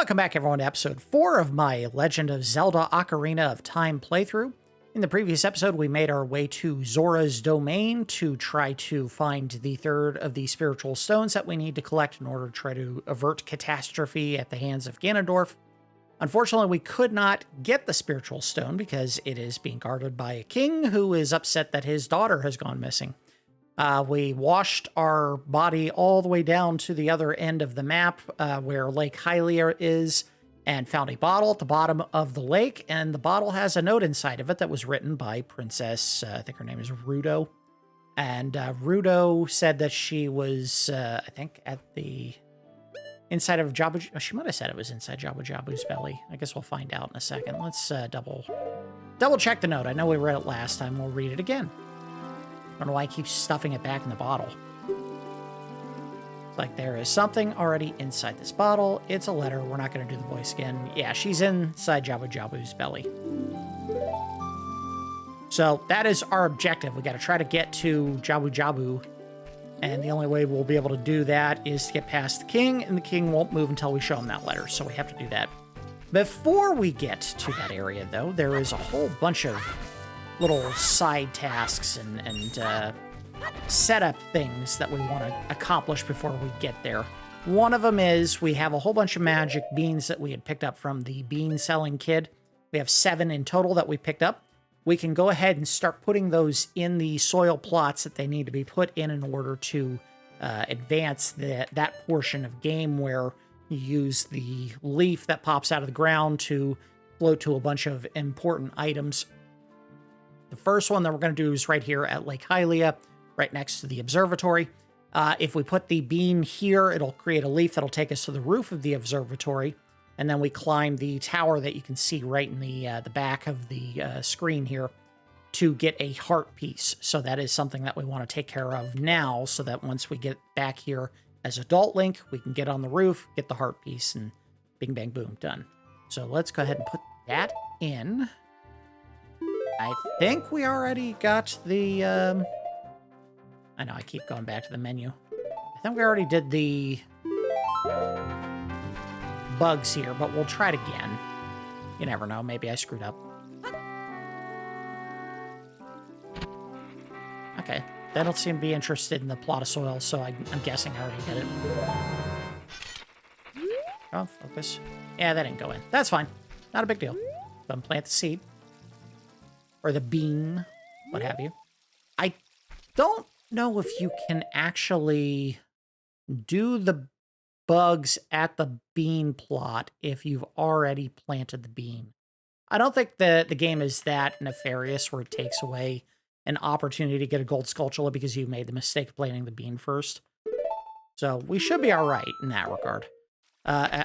Welcome back, everyone, to episode 4 of my Legend of Zelda Ocarina of Time playthrough. In the previous episode, we made our way to Zora's domain to try to find the third of the spiritual stones that we need to collect in order to try to avert catastrophe at the hands of Ganondorf. Unfortunately, we could not get the spiritual stone because it is being guarded by a king who is upset that his daughter has gone missing. We washed our body all the way down to the other end of the map where Lake Hylia is and found a bottle at the bottom of the lake, and the bottle has a note inside of it that was written by Princess, I think her name is Gerudo. And Gerudo said that she was, I think, at the inside of Jabu... She might have said it was inside Jabu's belly. I guess we'll find out in a second. Let's double check the note. I know we read it last time. We'll read it again. I don't know why I keep stuffing it back in the bottle. It's like there is something already inside this bottle. It's a letter. We're not going to do the voice again. Yeah, she's inside Jabu's belly. So that is our objective. We got to try to get to Jabu. And the only way we'll be able to do that is to get past the king, and the king won't move until we show him that letter. So we have to do that. Before we get to that area, though, there is a whole bunch of little side tasks and setup things that we want to accomplish before we get there. One of them is we have a whole bunch of magic beans that we had picked up from the bean selling kid. We have 7 in total that we picked up. We can go ahead and start putting those in the soil plots that they need to be put in order to advance that portion of game where you use the leaf that pops out of the ground to float to a bunch of important items. The first one that we're going to do is right here at Lake Hylia, right next to the observatory. If we put the bean here, it'll create a leaf that'll take us to the roof of the observatory. And then we climb the tower that you can see right in the back of the screen here to get a heart piece. So that is something that we want to take care of now so that once we get back here as adult Link, we can get on the roof, get the heart piece, and bing, bang, boom, done. So let's go ahead and put that in. I think we already got the... I know, I keep going back to the menu. I think we already did the bugs here, but we'll try it again. You never know, maybe I screwed up. Okay, they don't seem to be interested in the plot of soil, so I'm guessing I already did it. Oh, focus. Yeah, that didn't go in. That's fine. Not a big deal. Go and plant the seed. Or the bean, what have you. I don't know if you can actually do the bugs at the bean plot if you've already planted the bean. I don't think the game is that nefarious where it takes away an opportunity to get a gold skulltula because you made the mistake of planting the bean first. So we should be all right in that regard.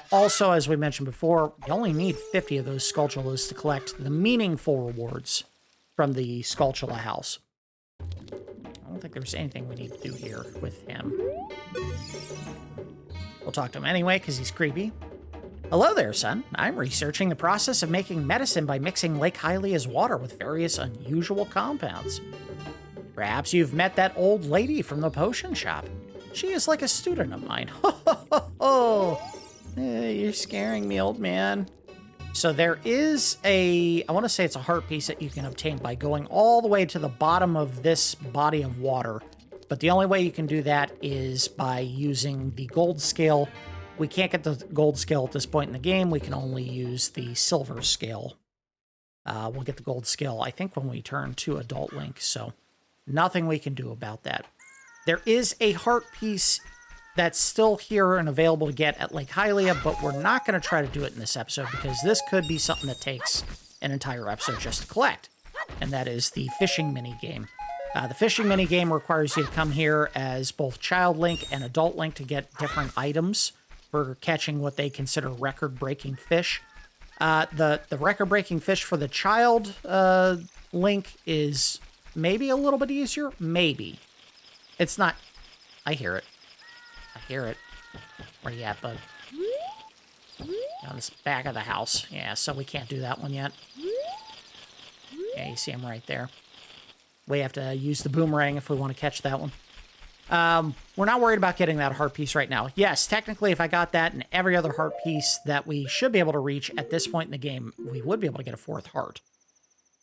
Also, as we mentioned before, you only need 50 of those skulltulas to collect the meaningful rewards from the Skulltula house. I don't think there's anything we need to do here with him. We'll talk to him anyway, because he's creepy. Hello there, son. I'm researching the process of making medicine by mixing Lake Hylia's water with various unusual compounds. Perhaps you've met that old lady from the potion shop. She is like a student of mine. Ho, ho, ho, ho. You're scaring me, old man. So there is I want to say it's a heart piece that you can obtain by going all the way to the bottom of this body of water. But the only way you can do that is by using the gold scale. We can't get the gold scale at this point in the game. We can only use the silver scale. We'll get the gold scale, I think, when we turn to Adult Link. So nothing we can do about that. There is a heart piece that's still here and available to get at Lake Hylia, but we're not going to try to do it in this episode because this could be something that takes an entire episode just to collect, and that is the fishing minigame. The fishing minigame requires you to come here as both Child Link and Adult Link to get different items for catching what they consider record-breaking fish. The record-breaking fish for the Child Link is maybe a little bit easier. Maybe. It's not... I hear it. I hear it. Where you at, bud? On this back of the house. Yeah, so we can't do that one yet. Yeah, you see him right there. We have to use the boomerang if we want to catch that one. We're not worried about getting that heart piece right now. Yes, technically, if I got that and every other heart piece that we should be able to reach at this point in the game, we would be able to get a 4th heart.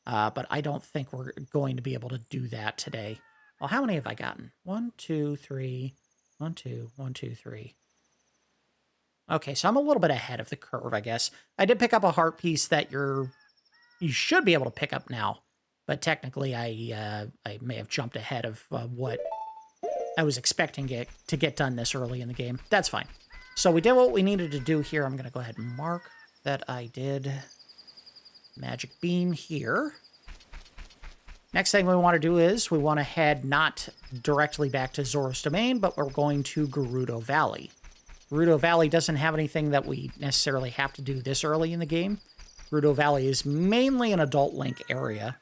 But I don't think we're going to be able to do that today. Well, how many have I gotten? 1, 2, 3. 1, 2, 1, 2, 3. Okay, so I'm a little bit ahead of the curve, I guess. I did pick up a heart piece that you should be able to pick up now, but technically I may have jumped ahead of what I was expecting to get done this early in the game. That's fine. So we did what we needed to do here. I'm going to go ahead and mark that I did magic beam here. Next thing we want to do is we want to head not directly back to Zora's Domain, but we're going to Gerudo Valley. Gerudo Valley doesn't have anything that we necessarily have to do this early in the game. Gerudo Valley is mainly an adult Link area,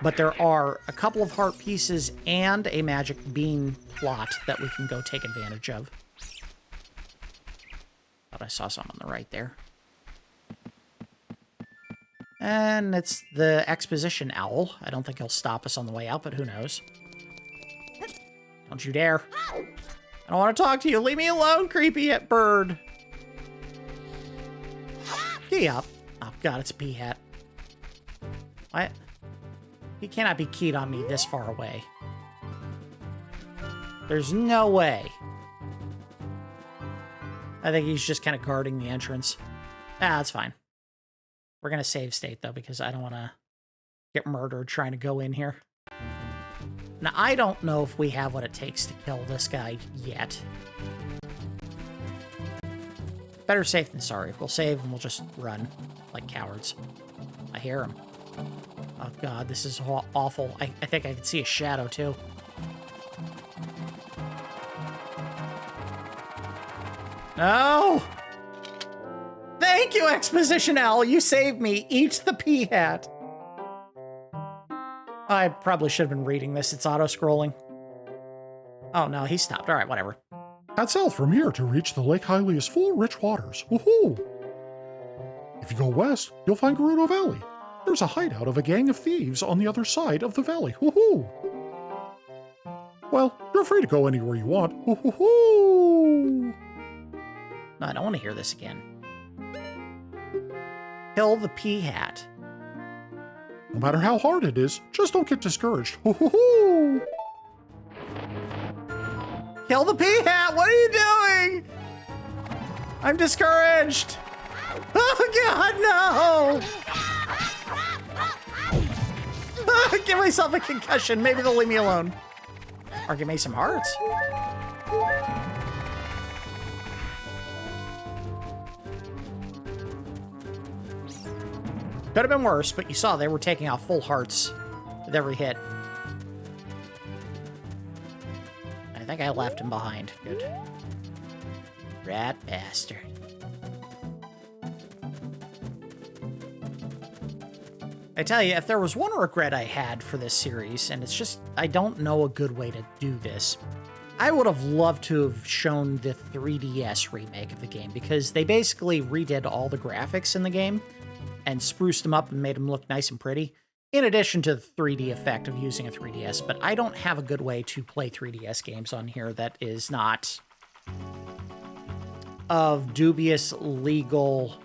but there are a couple of heart pieces and a magic bean plot that we can go take advantage of. Thought I saw some on the right there. And it's the exposition owl. I don't think he'll stop us on the way out, but who knows. Don't you dare. I don't want to talk to you. Leave me alone, creepy bird. Gee up. Oh, God, it's a pea hat. What? He cannot be keyed on me this far away. There's no way. I think he's just kind of guarding the entrance. Ah, that's fine. We're going to save state, though, because I don't want to get murdered trying to go in here. Now, I don't know if we have what it takes to kill this guy yet. Better safe than sorry. We'll save and we'll just run like cowards. I hear him. Oh, God, this is awful. I think I can see a shadow, too. No! Thank you, Exposition Owl. You saved me. Eat the pea hat. I probably should have been reading this. It's auto-scrolling. Oh, no, he stopped. All right, whatever. Head south from here to reach the Lake Hylia's full, rich waters. Woohoo! If you go west, you'll find Gerudo Valley. There's a hideout of a gang of thieves on the other side of the valley. Woohoo! Well, you're free to go anywhere you want. Woohoo! No, I don't want to hear this again. Kill the pea hat. No matter how hard it is, just don't get discouraged. Woohoo! Kill the pea hat! What are you doing? I'm discouraged. Oh, God, no! Give myself a concussion. Maybe they'll leave me alone. Or give me some hearts. Could have been worse, but you saw they were taking off full hearts with every hit. I think I left him behind. Good. Rat bastard. I tell you, if there was one regret I had for this series, and it's just, I don't know a good way to do this, I would have loved to have shown the 3DS remake of the game, because they basically redid all the graphics in the game and spruced them up and made them look nice and pretty, in addition to the 3D effect of using a 3DS. But I don't have a good way to play 3DS games on here that is not of dubious legal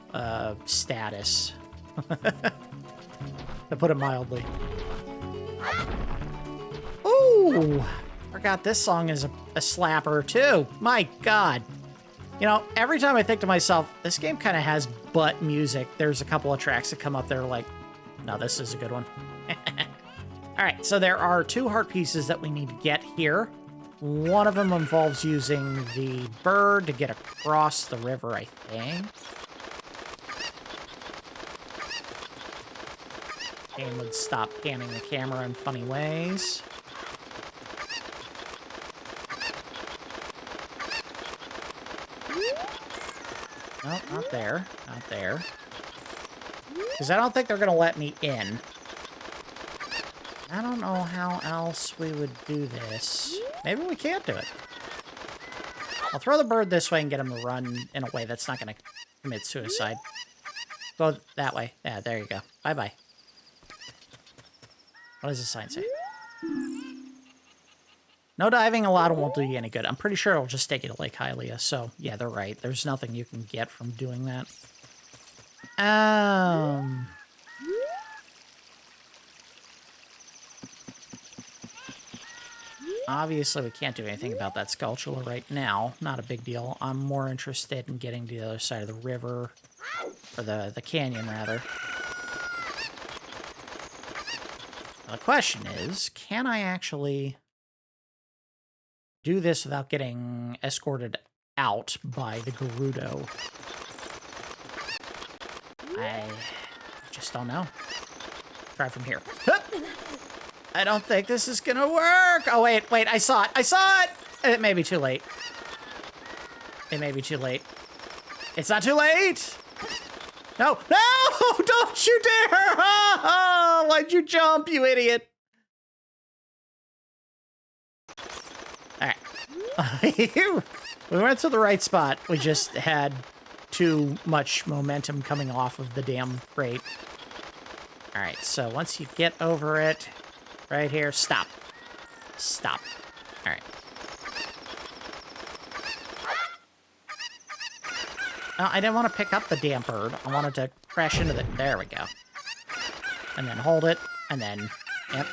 status, to put it mildly. Ooh, forgot this song is a slapper too. My God. You know, every time I think to myself, this game kind of has butt music, there's a couple of tracks that come up there like, no, this is a good one. All right, so there are 2 heart pieces that we need to get here. One of them involves using the bird to get across the river, I think. Game would stop panning the camera in funny ways. No, not there. Not there. Because I don't think they're going to let me in. I don't know how else we would do this. Maybe we can't do it. I'll throw the bird this way and get him to run in a way that's not going to commit suicide. Go that way. Yeah, there you go. Bye-bye. What does the sign say? No diving allowed won't do you any good. I'm pretty sure it'll just take you to Lake Hylia. So, yeah, they're right. There's nothing you can get from doing that. Obviously, we can't do anything about that Skulltula right now. Not a big deal. I'm more interested in getting to the other side of the river. Or the canyon, rather. The question is, can I actually do this without getting escorted out by the Gerudo? I just don't know. Try from here. I don't think this is gonna work. Oh, wait, I saw it. I saw it! It may be too late. It may be too late. It's not too late! No, no! Don't you dare! Oh, why'd you jump, you idiot? All right. We went to the right spot. We just had too much momentum coming off of the damn crate. All right, so once you get over it, right here, stop. Stop. All right. No, I didn't want to pick up the damn bird. I wanted to crash into the... There we go. And then hold it, and then... Yep.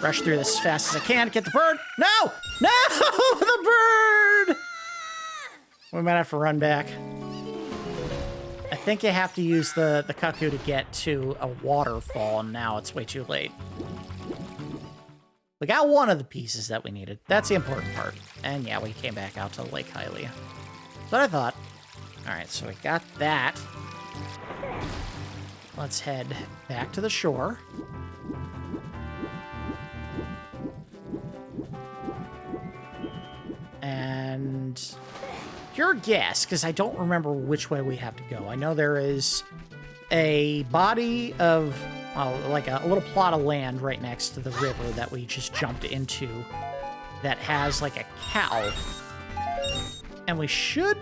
Rush through this as fast as I can to get the bird. No! No! The bird! We might have to run back. I think you have to use the cuckoo to get to a waterfall, and now it's way too late. We got one of the pieces that we needed. That's the important part. And yeah, we came back out to Lake Hylia. That's what I thought. Alright, so we got that. Let's head back to the shore. And your guess, because I don't remember which way we have to go. I know there is a body of, like a little plot of land right next to the river that we just jumped into that has like a cow. And we should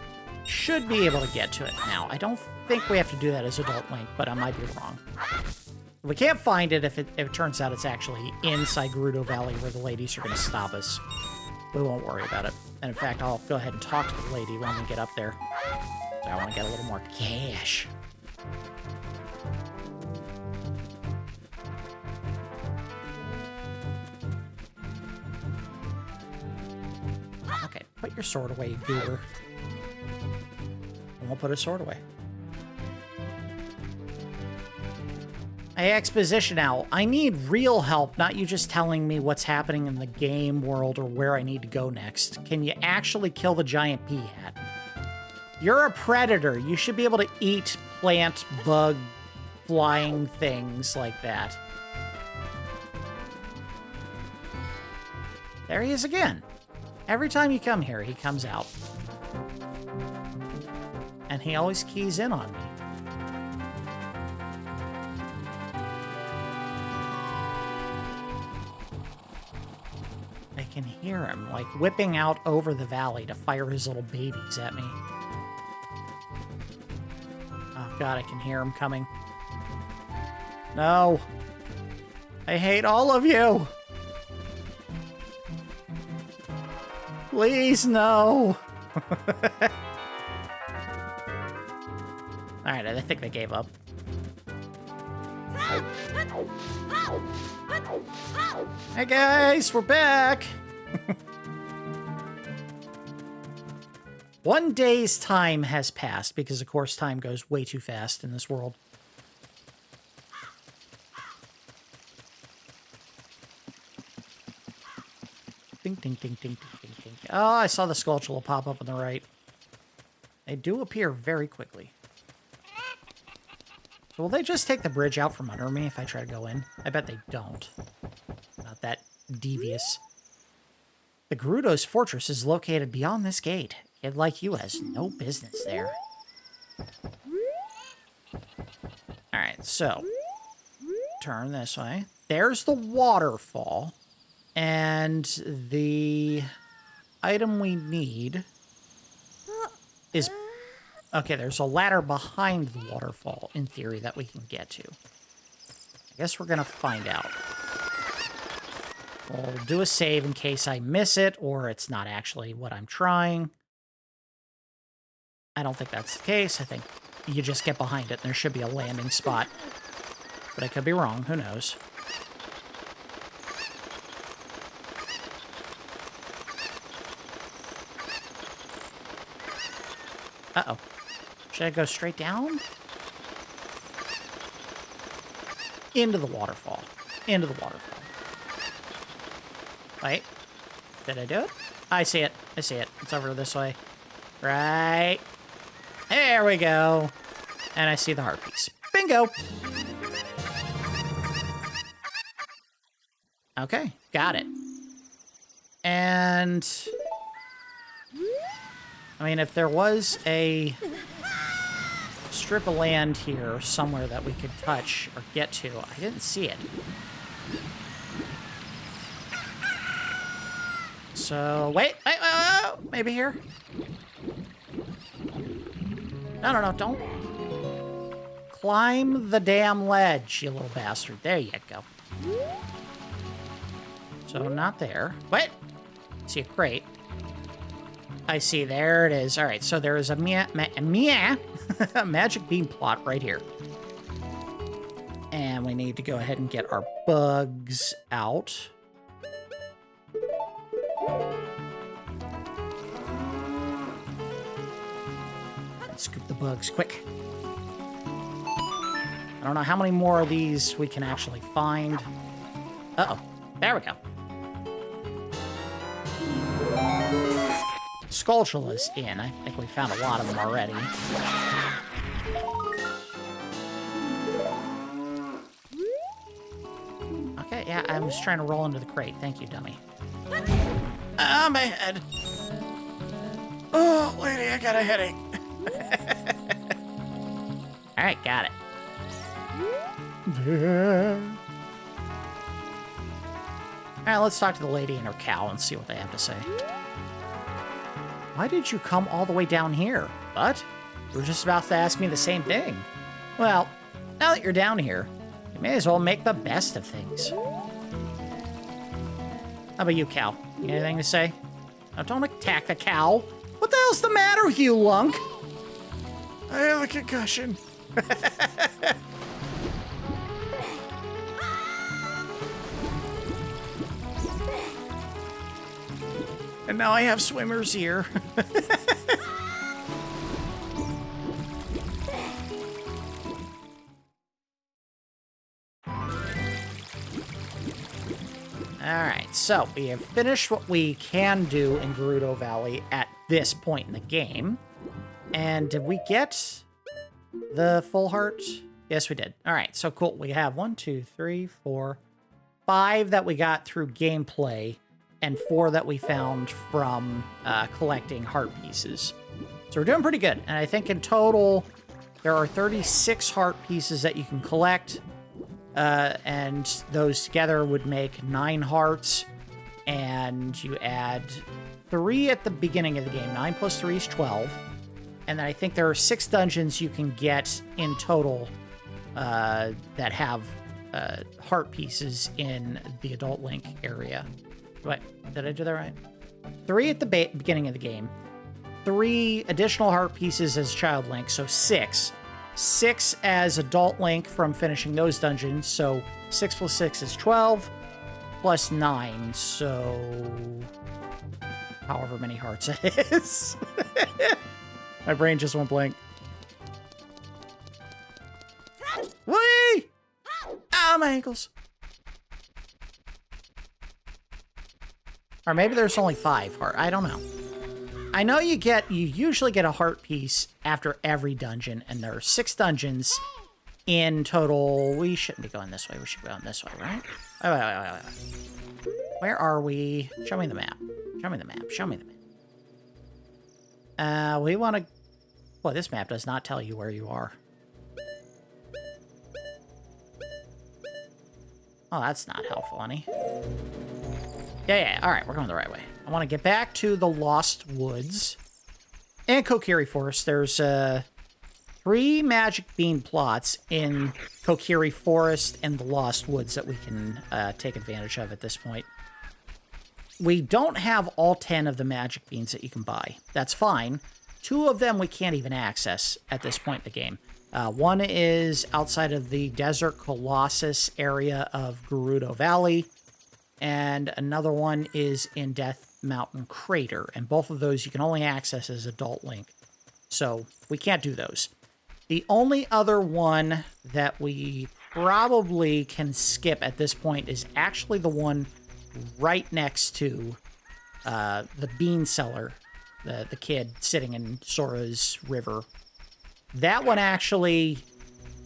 be able to get to it now. I don't think we have to do that as Adult Link, but I might be wrong. If we can't find it, if it turns out it's actually inside Gerudo Valley where the ladies are going to stop us, we won't worry about it. And in fact, I'll go ahead and talk to the lady when we get up there. So I want to get a little more cash. Okay, put your sword away, you goober. And we'll put his sword away. Hey, Exposition Owl, I need real help, not you just telling me what's happening in the game world or where I need to go next. Can you actually kill the giant peahat? You're a predator. You should be able to eat plant, bug, flying things like that. There he is again. Every time you come here, he comes out. And he always keys in on me. I can hear him, like, whipping out over the valley to fire his little babies at me. Oh, God, I can hear him coming. No. I hate all of you. Please, no. Alright, I think they gave up. Hey guys, we're back! 1 day's time has passed, because of course time goes way too fast in this world. Ding, ding, ding, ding, ding, ding, ding. Oh, I saw the Skulltula pop up on the right. They do appear very quickly. So will they just take the bridge out from under me if I try to go in? I bet they don't. Not that devious. The Gerudo's fortress is located beyond this gate. A kid like you has no business there. Alright, so. Turn this way. There's the waterfall. And the item we need is... Okay, there's a ladder behind the waterfall, in theory, that we can get to. I guess we're gonna find out. We'll do a save in case I miss it, or it's not actually what I'm trying. I don't think that's the case. I think you just get behind it, and there should be a landing spot. But I could be wrong. Who knows? Uh-oh. Should I go straight down? Into the waterfall. Into the waterfall. Wait. Did I do it? I see it. I see it. It's over this way. Right. There we go. And I see the heart piece. Bingo! Okay, got it. And... I mean, if there was a strip of land here somewhere that we could touch or get to, I didn't see it. So, wait, maybe here? No, don't. Climb the damn ledge, you little bastard. There you go. So, not there. Wait! See a crate. I see, there it is. All right, so there is a magic beam plot right here. And we need to go ahead and get our bugs out. Let's scoop the bugs quick. I don't know how many more of these we can actually find. Uh-oh, there we go. Skulltula's in. I think we found a lot of them already. Okay, yeah, I was trying to roll into the crate. Thank you, dummy. Ah, my head. Oh, lady, I got a headache. All right, got it. All right, let's talk to the lady and her cow and see what they have to say. Why did you come all the way down here? What? You were just about to ask me the same thing. Well, now that you're down here, you may as well make the best of things. How about you, cow? You got anything to say? Now, don't attack the cow. What the hell's the matter with you, Lunk? I have a concussion. And now I have swimmer's ear. Alright, so we have finished what we can do in Gerudo Valley at this point in the game. And did we get the full heart? Yes, we did. Alright, so cool. We have 1, 2, 3, 4, 5 that we got through gameplay, and 4 that we found from collecting heart pieces. So we're doing pretty good. And I think in total, there are 36 heart pieces that you can collect. And those together would make 9 hearts. And you add 3 at the beginning of the game. 9 plus 3 is 12. And then I think there are 6 dungeons you can get in total that have heart pieces in the Adult Link area. Wait, did I do that right? 3 at the beginning of the game. 3 additional heart pieces as Child Link, so 6. 6 as Adult Link from finishing those dungeons, so 6 plus 6 is 12, plus 9, so however many hearts it is. My brain just went blank. Whee! Ah, my ankles. Or maybe there's only 5 heart. I don't know. I know you usually get a heart piece after every dungeon, and there are 6 dungeons in total. We shouldn't be going this way. We should be going this way, right? Wait. Where are we? Show me the map. Show me the map. Show me the map. We want to... Well, this map does not tell you where you are. Oh, that's not helpful, honey. Yeah. All right, we're going the right way. I want to get back to the Lost Woods and Kokiri Forest. There's 3 magic bean plots in Kokiri Forest and the Lost Woods that we can take advantage of at this point. we don't have all 10 of the magic beans that you can buy. That's fine. 2 of them we can't even access at this point in the game. One is outside of the Desert Colossus area of Gerudo Valley, and another one is in Death Mountain Crater, and both of those you can only access as Adult Link. So we can't do those. The only other one that we probably can skip at this point is actually the one right next to the bean seller, the kid sitting in Sora's river. That one actually,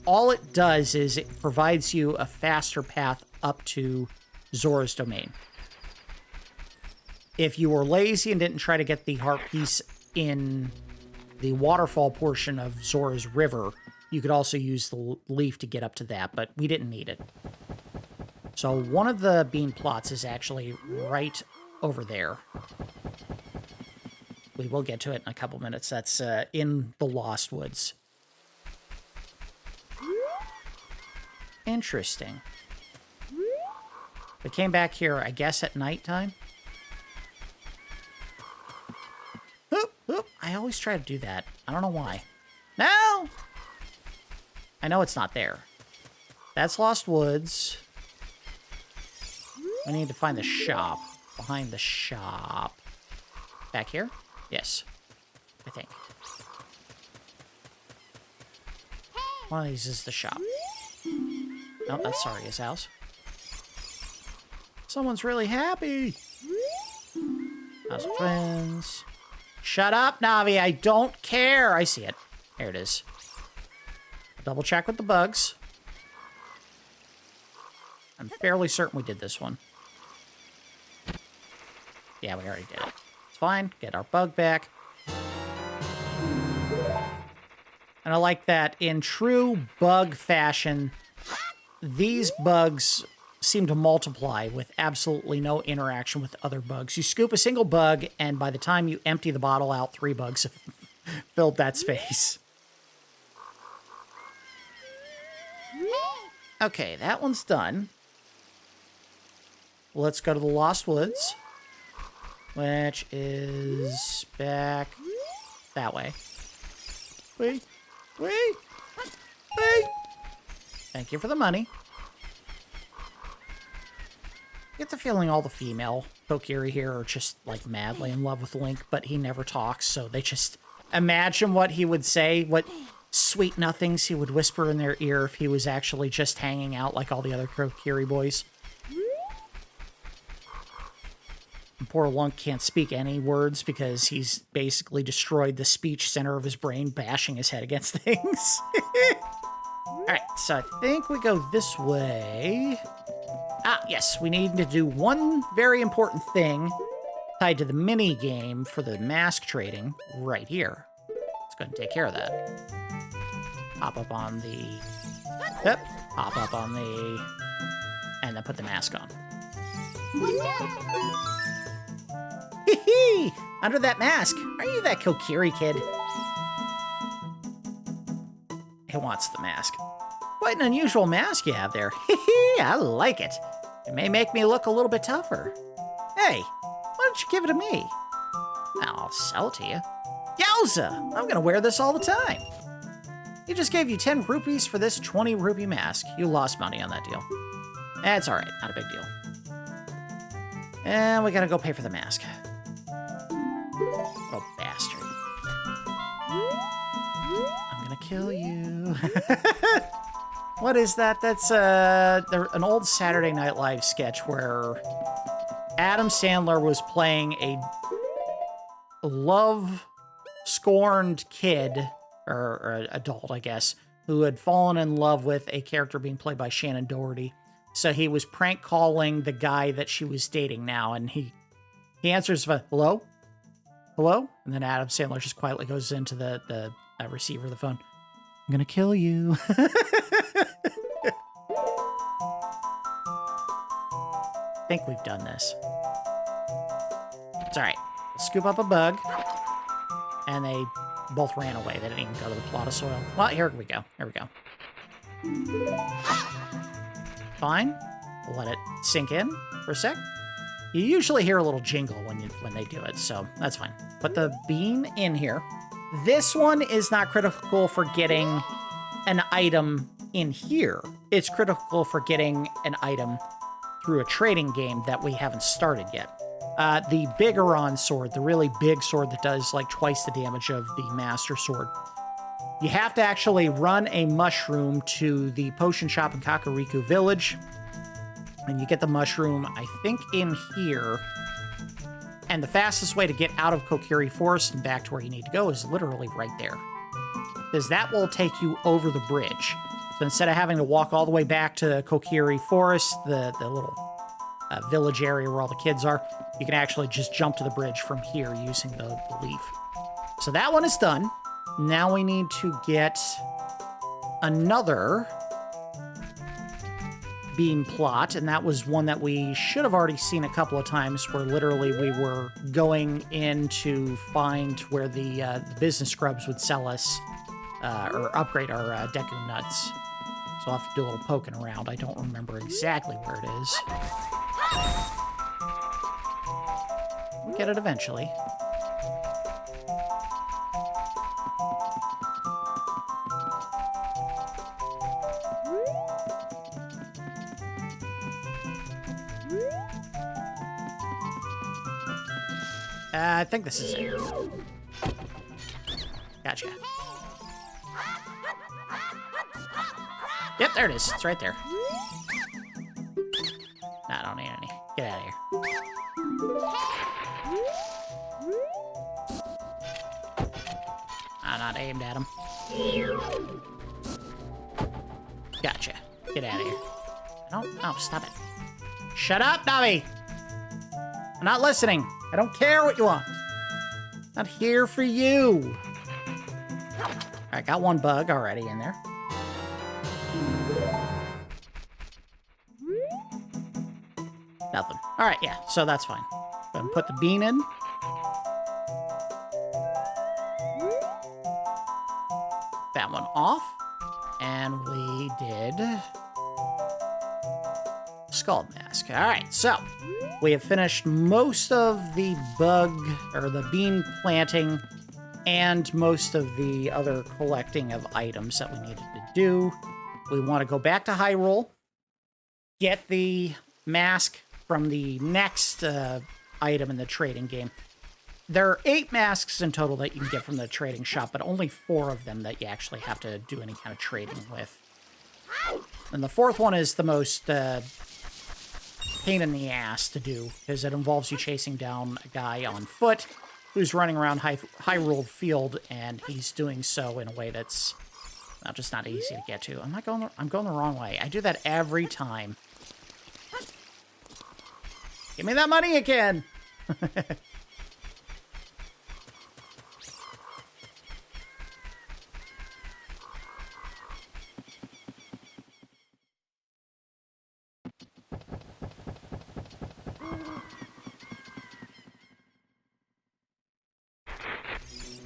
all it does is it provides you a faster path up to Zora's domain. If you were lazy and didn't try to get the heart piece in the waterfall portion of Zora's river, you could also use the leaf to get up to that, but we didn't need it. So one of the bean plots is actually right over there. We will get to it in a couple minutes. That's in the Lost Woods. Interesting. We came back here, I guess, at nighttime. Oop, oop. I always try to do that. I don't know why. No! I know it's not there. That's Lost Woods. We need to find the shop. Behind the shop. Back here? Yes. I think. One of these is the shop. Nope, that's Saria's house. Someone's really happy. House of Twins. Shut up, Navi. I don't care. I see it. There it is. Double check with the bugs. I'm fairly certain we did this one. Yeah, we already did it. It's fine. Get our bug back. And I like that in true bug fashion, these bugs seem to multiply with absolutely no interaction with other bugs. You scoop a single bug, and by the time you empty the bottle out, 3 bugs have filled that space. Okay, that one's done. Let's go to the Lost Woods, which is back that way. Wait. Thank you for the money. I get the feeling all the female Kokiri here are just, like, madly in love with Link, but he never talks, so they just imagine what he would say, what sweet nothings he would whisper in their ear if he was actually just hanging out like all the other Kokiri boys. And poor Lunk can't speak any words because he's basically destroyed the speech center of his brain, bashing his head against things. Alright, so I think we go this way. Ah, yes, we need to do one very important thing tied to the mini game for the mask trading right here. Let's go ahead and take care of that. Hop up on the... Yep, hop up on the... And then put the mask on. Hee-hee! Under that mask, are you that Kokiri kid? He wants the mask. Quite an unusual mask you have there. Hee-hee, I like it. It may make me look a little bit tougher. Hey, why don't you give it to me? I'll sell it to you. Yowza! I'm gonna wear this all the time. He just gave you 10 rupees for this 20 rupee mask. You lost money on that deal. That's alright, not a big deal. And we gotta go pay for the mask. Oh, bastard. I'm gonna kill you. What is that? That's an old Saturday Night Live sketch where Adam Sandler was playing a love-scorned kid, or adult, I guess, who had fallen in love with a character being played by Shannon Doherty. So he was prank calling the guy that she was dating now, and he answers, hello? Hello? And then Adam Sandler just quietly goes into the receiver of the phone. I'm gonna kill you. I think we've done this. It's alright. Scoop up a bug. And they both ran away. They didn't even go to the plot of soil. Well, here we go. Here we go. Fine. We'll let it sink in for a sec. You usually hear a little jingle when they do it, so that's fine. Put the bean in here. This one is not critical for getting an item in here. It's critical for getting an item through a trading game that we haven't started yet. The Bigoron sword, the really big sword that does like twice the damage of the Master Sword. You have to actually run a mushroom to the potion shop in Kakariko Village. And you get the mushroom, I think, in here. And the fastest way to get out of Kokiri Forest and back to where you need to go is literally right there. Because that will take you over the bridge. So instead of having to walk all the way back to Kokiri Forest, the little village area where all the kids are, you can actually just jump to the bridge from here using the leaf. So that one is done. Now we need to get another bean plot, and that was one that we should have already seen a couple of times, where literally we were going in to find where the business scrubs would sell us or upgrade our Deku nuts. So I'll have to do a little poking around. I don't remember exactly where it is. We'll get it eventually. I think this is it. Gotcha. Yep, there it is. It's right there. Nah, I don't need any. Get out of here. I'm not aimed at him. Gotcha. Get out of here. Oh, stop it. Shut up, Navi! I'm not listening. I don't care what you want. Not here for you. Alright, got one bug already in there. Nothing. Alright, yeah, so that's fine. Go ahead and put the bean in. That one off. And we did Scald Mask. Alright, so we have finished most of the bug, or the bean planting, and most of the other collecting of items that we needed to do. We want to go back to Hyrule, get the mask from the next item in the trading game. There are 8 masks in total that you can get from the trading shop, but only 4 of them that you actually have to do any kind of trading with. And the 4th one is the most pain in the ass to do, because it involves you chasing down a guy on foot who's running around Hyrule Field, and he's doing so in a way that's just not easy to get to. I'm going the wrong way. I do that every time. Give me that money again!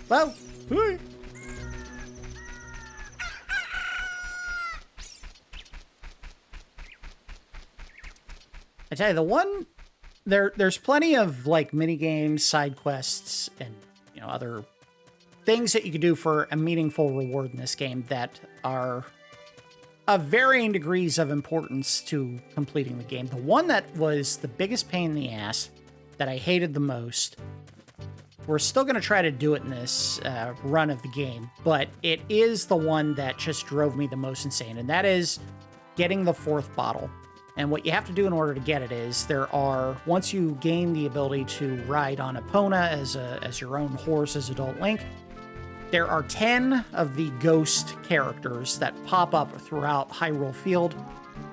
Whoa! Hey. I tell you, the one there's plenty of like mini games, side quests, and other things that you can do for a meaningful reward in this game that are of varying degrees of importance to completing the game. The one that was the biggest pain in the ass, that I hated the most. We're still going to try to do it in this run of the game, but it is the one that just drove me the most insane, and that is getting the 4th bottle. And what you have to do in order to get it is once you gain the ability to ride on Epona as your own horse as Adult Link, there are 10 of the ghost characters that pop up throughout Hyrule Field.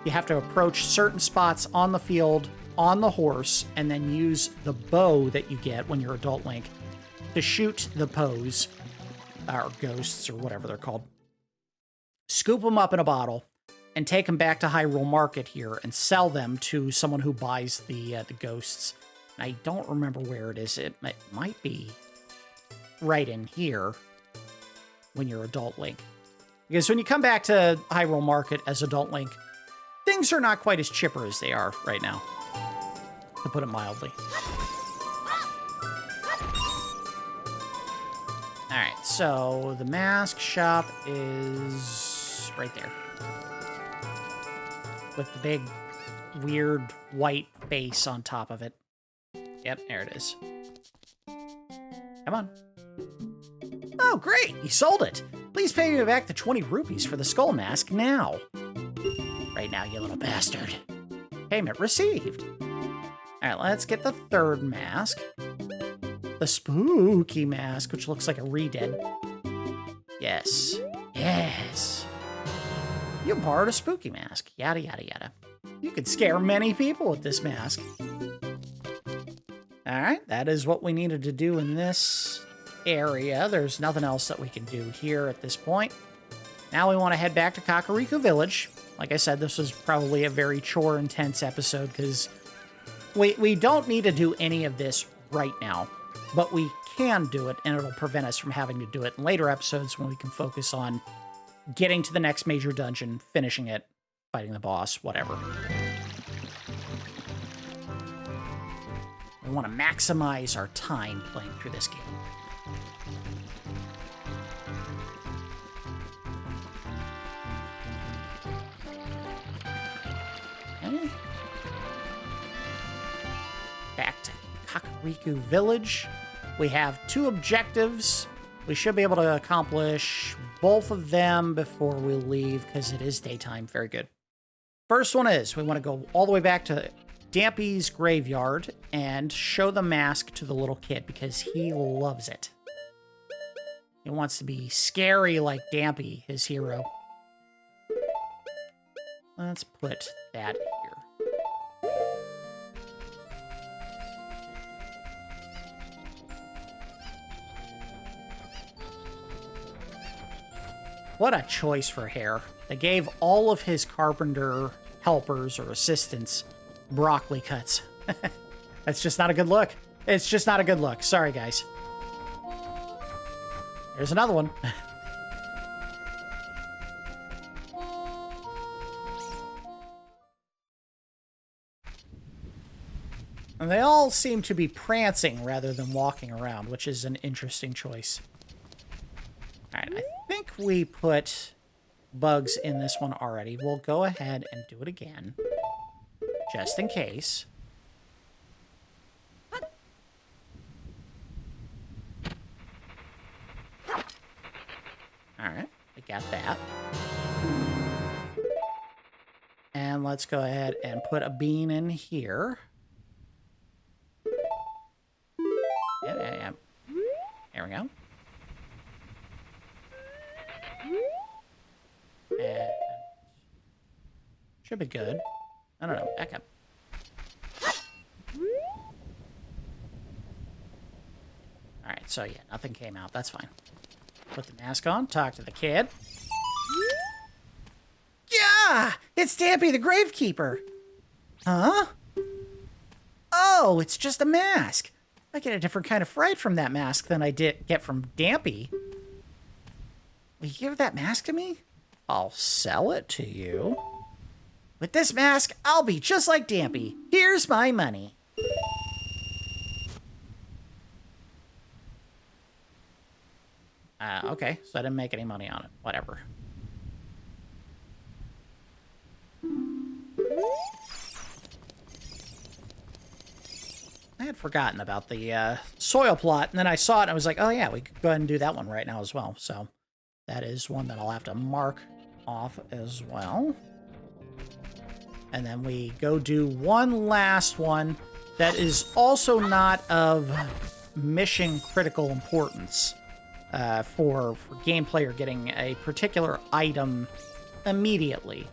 You have to approach certain spots on the field, on the horse, and then use the bow that you get when you're Adult Link to shoot the Poes, or ghosts, or whatever they're called. Scoop them up in a bottle, and take them back to Hyrule Market here, and sell them to someone who buys the ghosts. I don't remember where it is. It might be right in here when you're Adult Link. Because when you come back to Hyrule Market as Adult Link, things are not quite as chipper as they are right now. to put it mildly. Alright, so the mask shop is right there. With the big, weird, white face on top of it. Yep, there it is. Come on. Oh, great! You sold it! Please pay me back the 20 rupees for the skull mask now. Right now, you little bastard. Payment received. Alright, let's get the third mask. The spooky mask, which looks like a re-dead. Yes. Yes. You borrowed a spooky mask. Yada, yada, yada. You could scare many people with this mask. Alright, that is what we needed to do in this area. There's nothing else that we can do here at this point. Now we want to head back to Kakariko Village. Like I said, this was probably a very chore-intense episode because we don't need to do any of this right now, but we can do it, and it'll prevent us from having to do it in later episodes when we can focus on getting to the next major dungeon, finishing it, fighting the boss, whatever. We want to maximize our time playing through this game. Okay. Back to Kakariko Village. We have 2 objectives. We should be able to accomplish both of them before we leave, because it is daytime. Very good. First one is, we want to go all the way back to Dampy's graveyard and show the mask to the little kid, because he loves it. He wants to be scary like Dampy, his hero. Let's put that here. What a choice for hair. They gave all of his carpenter helpers or assistants broccoli cuts. That's just not a good look. It's just not a good look. Sorry, guys. There's another one. And they all seem to be prancing rather than walking around, which is an interesting choice. Alright, I think we put bugs in this one already. We'll go ahead and do it again, just in case. Alright, we got that. And let's go ahead and put a bean in here. Yeah. There we go. And should be good. I don't know. Back up. Alright, so yeah, nothing came out. That's fine. Put the mask on, talk to the kid. Yeah! It's Dampy the Gravekeeper! Huh? Oh, it's just a mask. I get a different kind of fright from that mask than I get from Dampy. Will you give that mask to me? I'll sell it to you. With this mask, I'll be just like Dampy. Here's my money. Okay, so I didn't make any money on it. Whatever. I had forgotten about the soil plot, and then I saw it, and I was like, oh yeah, we could go ahead and do that one right now as well. So that is one that I'll have to mark off as well. And then we go do one last one that is also not of mission critical importance for gameplay or getting a particular item immediately.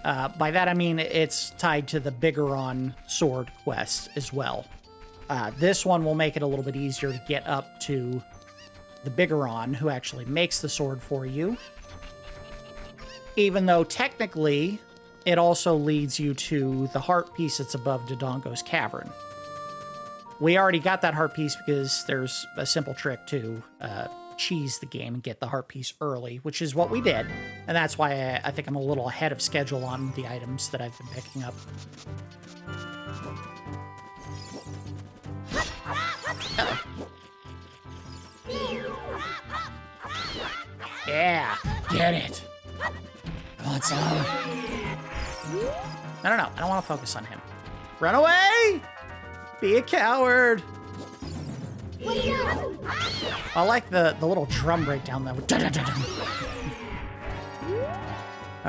By that I mean it's tied to the Bigoron sword quest as well. This one will make it a little bit easier to get up to the Bigoron, who actually makes the sword for you. Even though technically it also leads you to the heart piece that's above Dodongo's cavern. We already got that heart piece because there's a simple trick to cheese the game and get the heart piece early, which is what we did. And that's why I think I'm a little ahead of schedule on the items that I've been picking up. Yeah, get it. I want some. I don't know. I don't want to focus on him. Run away! Be a coward. I like the little drum breakdown though.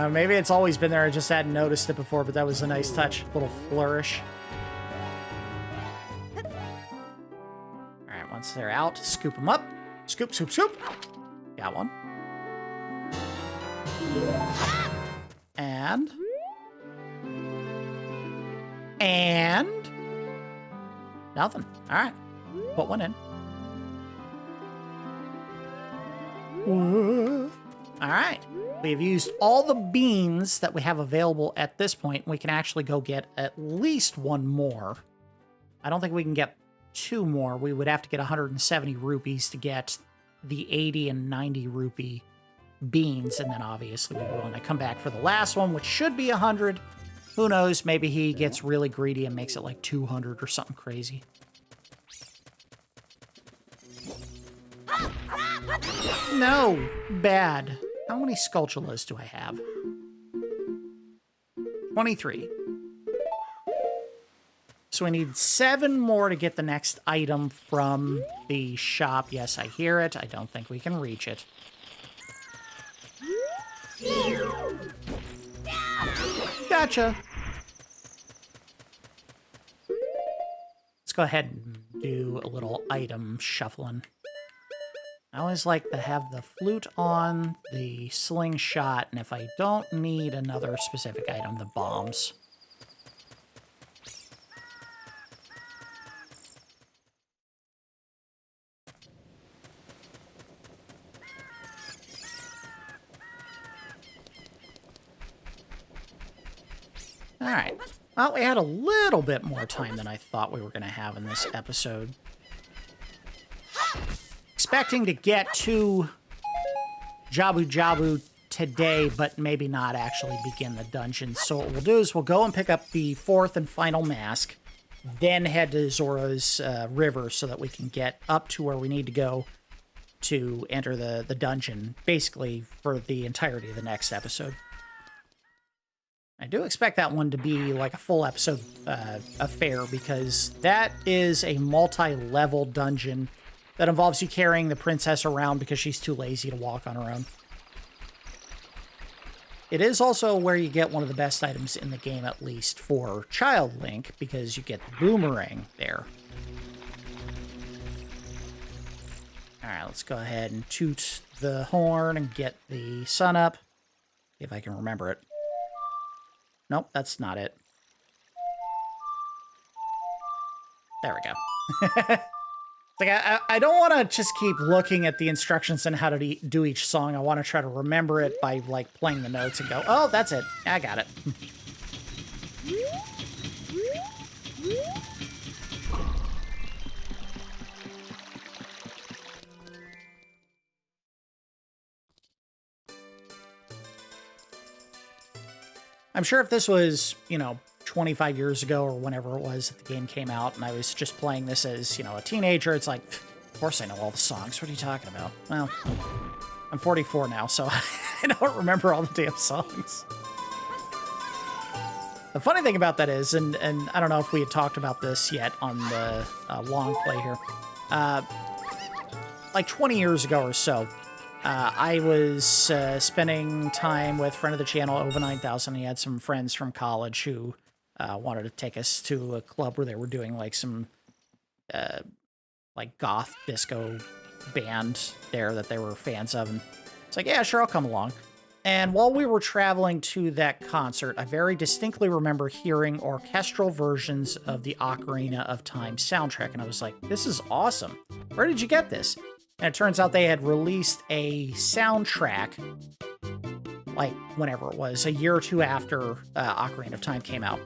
Maybe it's always been there. I just hadn't noticed it before, but that was a nice touch. Little flourish. All right, once they're out, scoop them up. Scoop, scoop, scoop. Got one. And nothing. All right, put one in. All right, we've used all the beans that we have available at this point. We can actually go get at least one more. I don't think we can get two more. We would have to get 170 rupees to get the 80 and 90 rupee beans, and then obviously we want to come back for the last one, which should be 100. Who knows? Maybe he gets really greedy and makes it like 200 or something crazy. No, bad. How many Skulltulas do I have? 23. So we need 7 more to get the next item from the shop. Yes, I hear it. I don't think we can reach it. Gotcha. Let's go ahead and do a little item shuffling. I always like to have the flute on, the slingshot, and if I don't need another specific item, the bombs. All right. Well, we had a little bit more time than I thought we were going to have in this episode. Expecting to get to Jabu Jabu today, but maybe not actually begin the dungeon. So what we'll do is we'll go and pick up the 4th and final mask, then head to Zora's River so that we can get up to where we need to go to enter the dungeon, basically for the entirety of the next episode. I do expect that one to be like a full episode affair, because that is a multi-level dungeon that involves you carrying the princess around because she's too lazy to walk on her own. It is also where you get one of the best items in the game, at least for Child Link, because you get the boomerang there. Alright, let's go ahead and toot the horn and get the sun up. See if I can remember it. Nope, that's not it. There we go. Like, I don't want to just keep looking at the instructions on how to do each song. I want to try to remember it by, like, playing the notes and go, oh, that's it. I got it. I'm sure if this was, 25 years ago or whenever it was that the game came out, and I was just playing this as, a teenager, it's like, of course I know all the songs. What are you talking about? Well, I'm 44 now, so I don't remember all the damn songs. The funny thing about that is, and I don't know if we had talked about this yet on the Longplay here, like 20 years ago or so, I was spending time with friend of the channel, Over 9000. He had some friends from college who wanted to take us to a club where they were doing like some like goth disco band there that they were fans of. And it's like, yeah, sure, I'll come along. And while we were traveling to that concert, I very distinctly remember hearing orchestral versions of the Ocarina of Time soundtrack. And I was like, this is awesome. Where did you get this? And it turns out they had released a soundtrack, like whenever it was, a year or two after Ocarina of Time came out.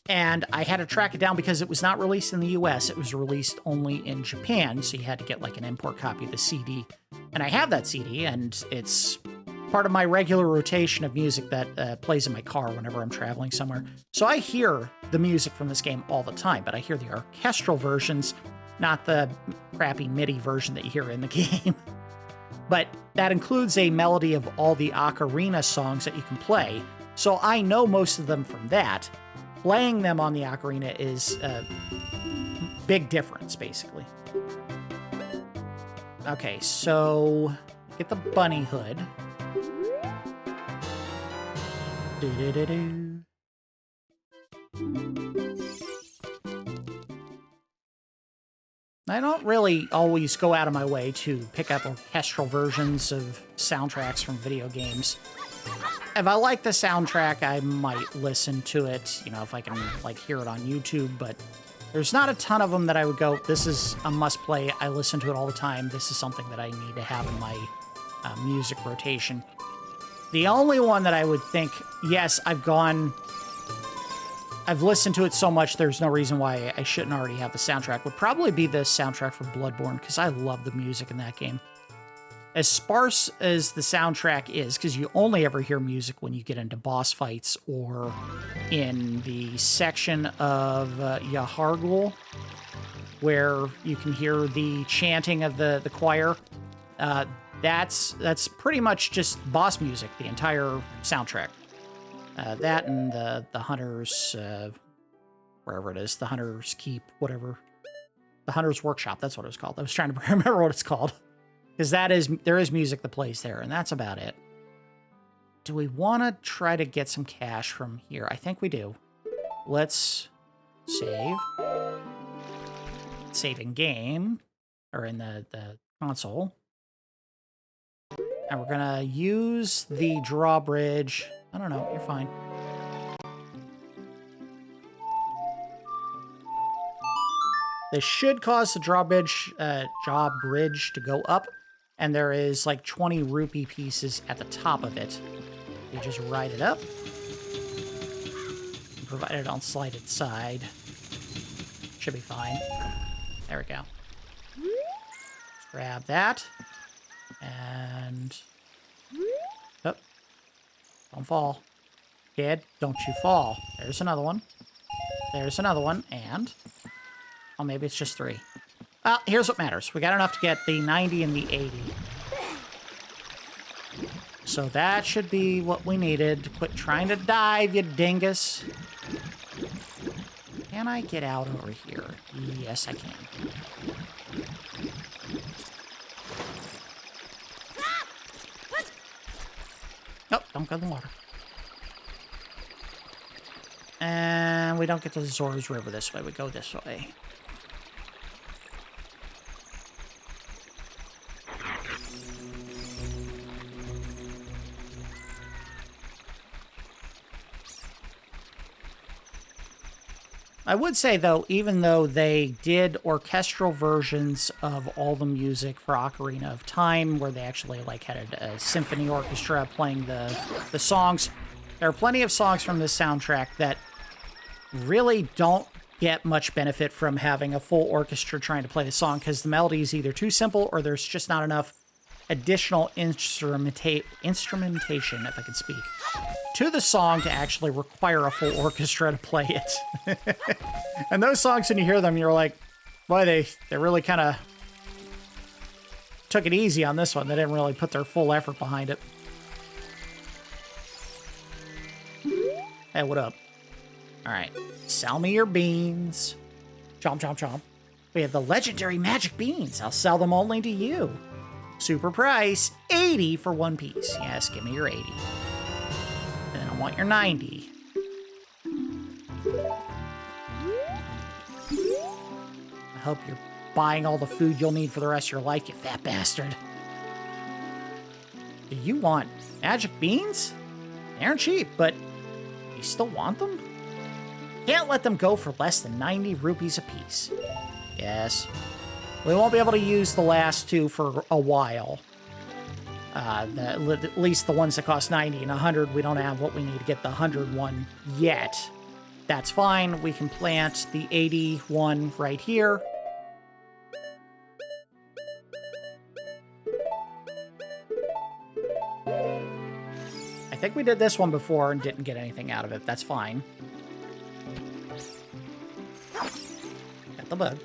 And I had to track it down because it was not released in the US. It was released only in Japan, so you had to get like an import copy of the CD. And I have that CD, and it's part of my regular rotation of music that plays in my car whenever I'm traveling somewhere. So I hear the music from this game all the time, but I hear the orchestral versions not the crappy MIDI version that you hear in the game. But that includes a melody of all the ocarina songs that you can play. So I know most of them from that. Playing them on the ocarina is a big difference, basically. Okay, so get the bunny hood. Do-do-do-do. I don't really always go out of my way to pick up orchestral versions of soundtracks from video games. If I like the soundtrack, I might listen to it, you know, if I can, like, hear it on YouTube, but there's not a ton of them that I would go, this is a must-play, I listen to it all the time, this is something that I need to have in my music rotation. The only one that I would think, yes, I've listened to it so much, there's no reason why I shouldn't already have the soundtrack, would probably be the soundtrack for Bloodborne, because I love the music in that game. As sparse as the soundtrack is, because you only ever hear music when you get into boss fights or in the section of Yahargul, where you can hear the chanting of the choir, that's pretty much just boss music, the entire soundtrack. That and the Hunter's, wherever it is, the Hunter's Keep, whatever. The Hunter's Workshop, that's what it was called. I was trying to remember what it's called. Because there is music that plays there, and that's about it. Do we want to try to get some cash from here? I think we do. Let's save. Save in game, or in the console. And we're going to use the drawbridge. I don't know, you're fine. This should cause the drawbridge to go up, and there is like 20 rupee pieces at the top of it. You just ride it up, provided on slided side. Should be fine. There we go. Let's grab that, and oh, don't fall, kid. Don't you fall. There's another one. There's another one, and oh, maybe it's just 3. Well, here's what matters. We got enough to get the 90 and the 80. So that should be what we needed. Quit trying to dive, you dingus. Can I get out over here? Yes, I can. Nope, don't go in the water. And we don't get to the Zora's River this way. We go this way. I would say, though, even though they did orchestral versions of all the music for Ocarina of Time, where they actually like had a symphony orchestra playing the songs, there are plenty of songs from this soundtrack that really don't get much benefit from having a full orchestra trying to play the song, because the melody is either too simple or there's just not enough additional instrumentation, if I can speak, to the song to actually require a full orchestra to play it. And those songs, when you hear them, you're like, boy, they really kind of took it easy on this one. They didn't really put their full effort behind it. Hey, what up? All right, sell me your beans. Chomp, chomp, chomp. We have the legendary magic beans. I'll sell them only to you. Super price, 80 for 1 piece. Yes, give me your 80. And then I want your 90. I hope you're buying all the food you'll need for the rest of your life, you fat bastard. Do you want magic beans? They aren't cheap, but you still want them? Can't let them go for less than 90 rupees apiece. Yes. We won't be able to use the last 2 for a while. At least the ones that cost 90 and 100, we don't have what we need to get the 100 one yet. That's fine. We can plant the 81 right here. I think we did this one before and didn't get anything out of it. That's fine. Got the bug.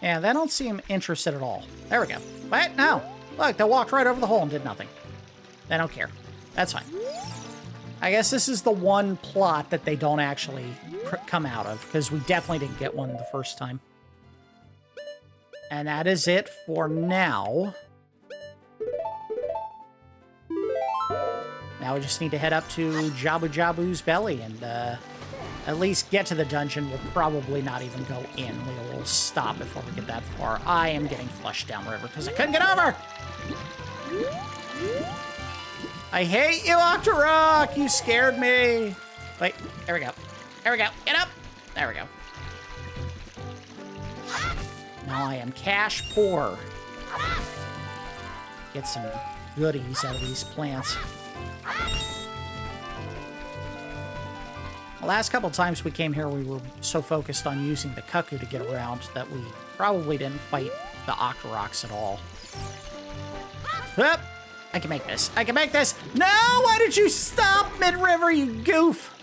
Yeah, they don't seem interested at all. There we go. Wait, no. Look, they walked right over the hole and did nothing. They don't care. That's fine. I guess this is the one plot that they don't actually come out of, because we definitely didn't get one the first time. And that is it for now. Now we just need to head up to Jabu Jabu's belly and at least get to the dungeon. We'll probably not even go in. We will stop before we get that far. I am getting flushed downriver because I couldn't get over! I hate you, Octorok! You scared me! Wait, there we go. There we go. Get up! There we go. Now I am cash poor. Get some goodies out of these plants. The last couple times we came here, we were so focused on using the Cuckoo to get around that we probably didn't fight the Octoroks at all. Hup! I can make this. I can make this! No! Why did you stop mid-river, you goof?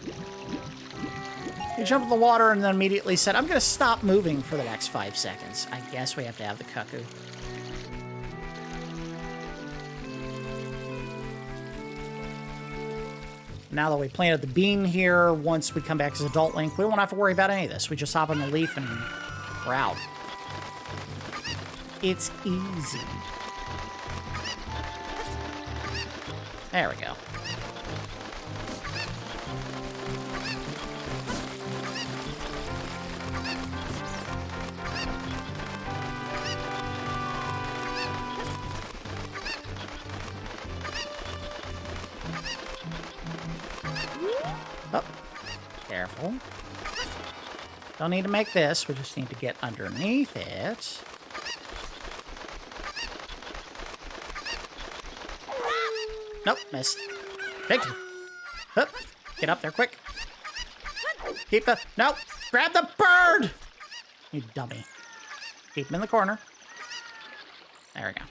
You jumped in the water and then immediately said, I'm gonna stop moving for the next 5 seconds. I guess we have to have the Cuckoo. Now that we planted the bean here, once we come back as Adult Link, we won't have to worry about any of this. We just hop on the leaf and we're out. It's easy. There we go. Oh, careful. Don't need to make this, we just need to get underneath it. Nope, missed. Big time. Hup. Get up there quick. Keep the... Nope! Grab the bird! You dummy. Keep him in the corner. There we go.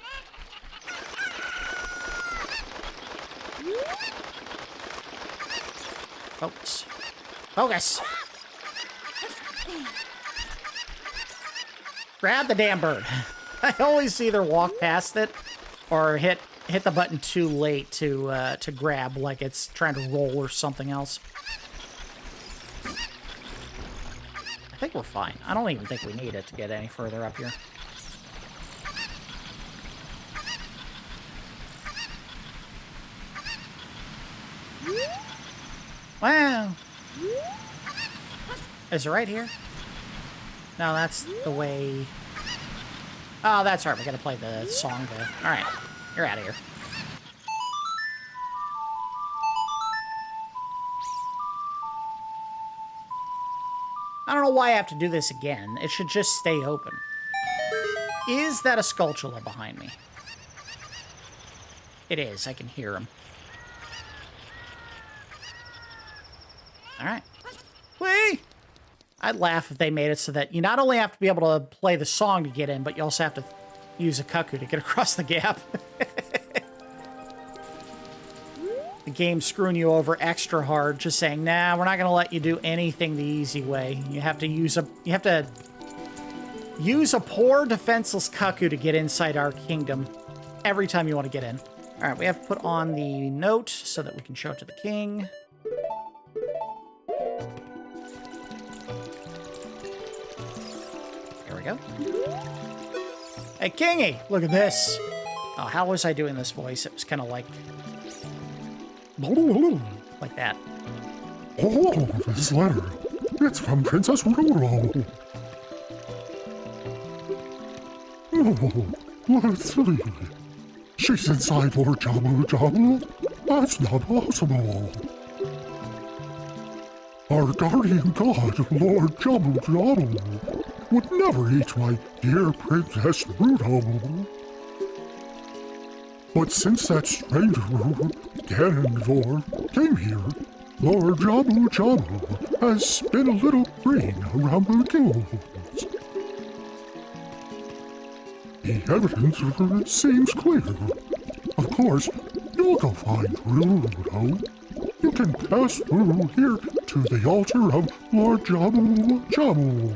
Focus. Focus! Grab the damn bird. I always either walk past it or hit the button too late to grab, like it's trying to roll or something else. I think we're fine. I don't even think we need it to get any further up here. Wow! Is it right here? No, that's the way... Oh, that's right. We gotta play the song there. Alright. You're out of here. I don't know why I have to do this again. It should just stay open. Is that a Skulltula behind me? It is. I can hear him. Alright. Whee! I'd laugh if they made it so that you not only have to be able to play the song to get in, but you also have to use a Cuckoo to get across the gap. The game's screwing you over extra hard, just saying, nah, we're not going to let you do anything the easy way. You have to use a poor defenseless Cuckoo to get inside our kingdom every time you want to get in. All right, we have to put on the note so that we can show it to the king. There we go. Hey, Kingy, look at this. Oh, how was I doing this voice? It was kind of like that. Oh, this letter. It's from Princess Roro. Oh, let's see. She's inside Lord Jabu Jabu. That's not possible. Our guardian god, Lord Jabu Jabu, would never eat my dear Princess Rudo. But since that stranger, Ganondorf, came here, Lord Jabu Jabu has been a little green around the gills. The evidence seems clear. Of course, you'll go find Gerudo. You can pass through here to the altar of Lord Jabu Jabu.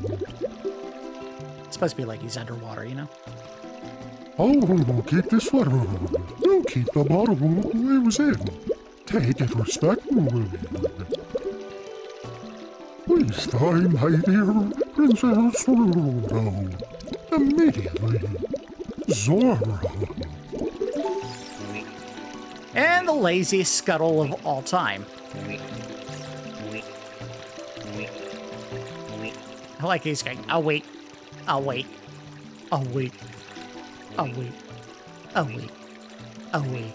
It's supposed to be like he's underwater, you know? Oh, keep this sweater. Don't keep the bottle it was in. Take it respectfully. Please find my dear Princess Gerudo immediately. Zora. And the laziest scuttle of all time. I like he's going, I'll wait. I'll wait. I'll wait. I'll wait. I'll wait. I'll wait.